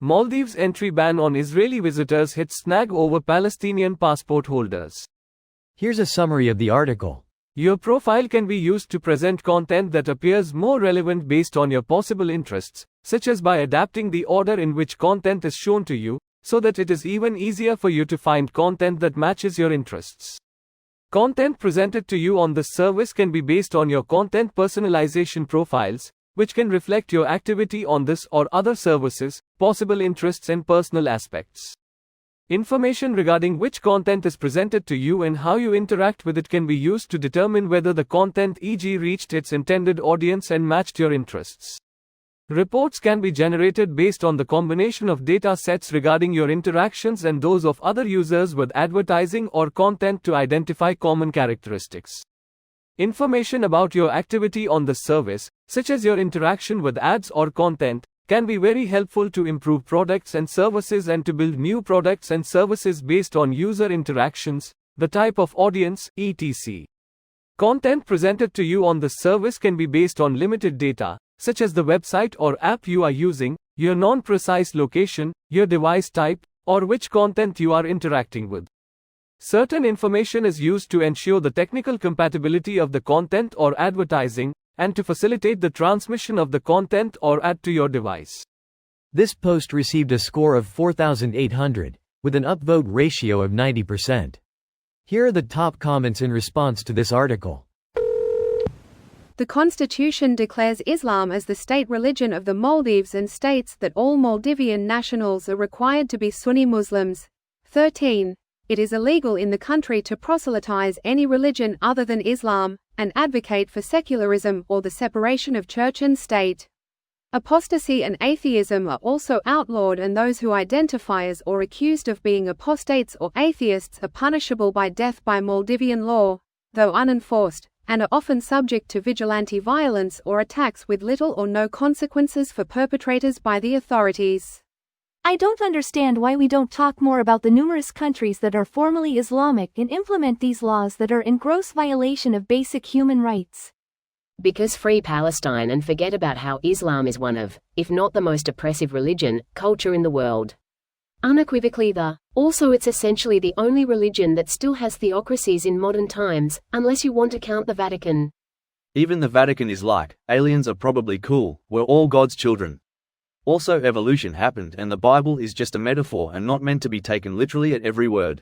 Maldives entry ban on Israeli visitors hits snag over Palestinian passport holders. Here's a summary of the article. Your profile can be used to present content that appears more relevant based on your possible interests, such as by adapting the order in which content is shown to you, so that it is even easier for you to find content that matches your interests. Content presented to you on this service can be based on your content personalization profiles, which can reflect your activity on this or other services, possible interests and personal aspects. Information regarding which content is presented to you and how you interact with it can be used to determine whether the content e.g. reached its intended audience and matched your interests. Reports can be generated based on the combination of data sets regarding your interactions and those of other users with advertising or content to identify common characteristics. Information about your activity on the service, such as your interaction with ads or content, can be very helpful to improve products and services and to build new products and services based on user interactions, the type of audience, etc. Content presented to you on the service can be based on limited data, such as the website or app you are using, your non-precise location, your device type, or which content you are interacting with. Certain information is used to ensure the technical compatibility of the content or advertising, and to facilitate the transmission of the content or ad to your device. This post received a score of 4,800, with an upvote ratio of 90%. Here are the top comments in response to this article. The Constitution declares Islam as the state religion of the Maldives and states that all Maldivian nationals are required to be Sunni Muslims. 13. It is illegal in the country to proselytize any religion other than Islam, and advocate for secularism or the separation of church and state. Apostasy and atheism are also outlawed, and those who identify as or accused of being apostates or atheists are punishable by death by Maldivian law, though unenforced, and are often subject to vigilante violence or attacks with little or no consequences for perpetrators by the authorities. I don't understand why we don't talk more about the numerous countries that are formally Islamic and implement these laws that are in gross violation of basic human rights. Because free Palestine and forget about how Islam is one of, if not the most oppressive religion, culture in the world. Unequivocally also it's essentially the only religion that still has theocracies in modern times, unless you want to count the Vatican. Even the Vatican is like, aliens are probably cool, we're all God's children. Also, evolution happened and the Bible is just a metaphor and not meant to be taken literally at every word.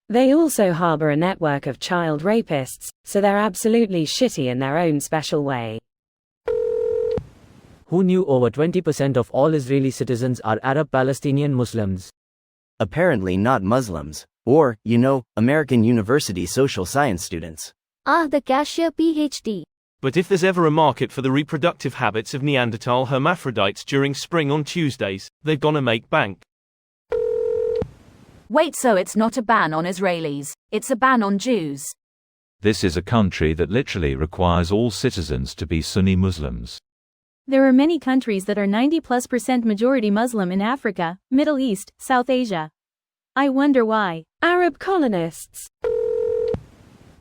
They also harbor a network of child rapists, so they're absolutely shitty in their own special way. Who knew over 20% of all Israeli citizens are Arab Palestinian Muslims? Apparently not Muslims, or, American university social science students. The cashier PhD. But if there's ever a market for the reproductive habits of Neanderthal hermaphrodites during spring on Tuesdays, they're gonna make bank. Wait, so it's not a ban on Israelis, it's a ban on Jews? This is a country that literally requires all citizens to be Sunni Muslims. There are many countries that are 90+% majority Muslim in Africa, Middle East, South Asia. I wonder why. Arab colonists.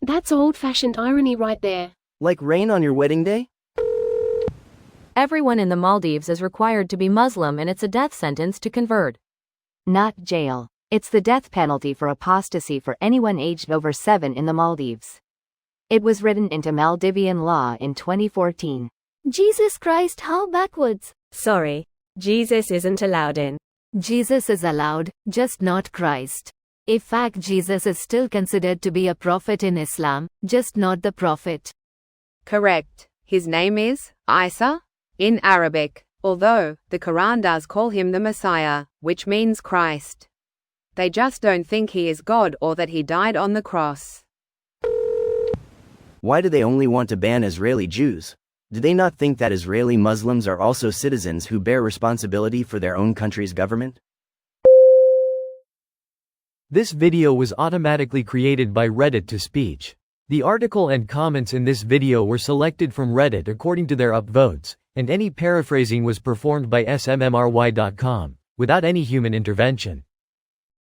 That's old-fashioned irony right there. Like rain on your wedding day? Everyone in the Maldives is required to be Muslim and it's a death sentence to convert. Not jail. It's the death penalty for apostasy for anyone aged over 7 in the Maldives. It was written into Maldivian law in 2014. Jesus Christ, how backwards. Sorry, Jesus isn't allowed in. Jesus is allowed, just not Christ. In fact, Jesus is still considered to be a prophet in Islam, just not the prophet. Correct. His name is Isa in Arabic, although the Quran does call him the Messiah, which means Christ. They just don't think he is God or that he died on the cross. Why do they only want to ban Israeli Jews? Do they not think that Israeli Muslims are also citizens who bear responsibility for their own country's government? This video was automatically created by Reddit to speech. The article and comments in this video were selected from Reddit according to their upvotes, and any paraphrasing was performed by smmry.com, without any human intervention.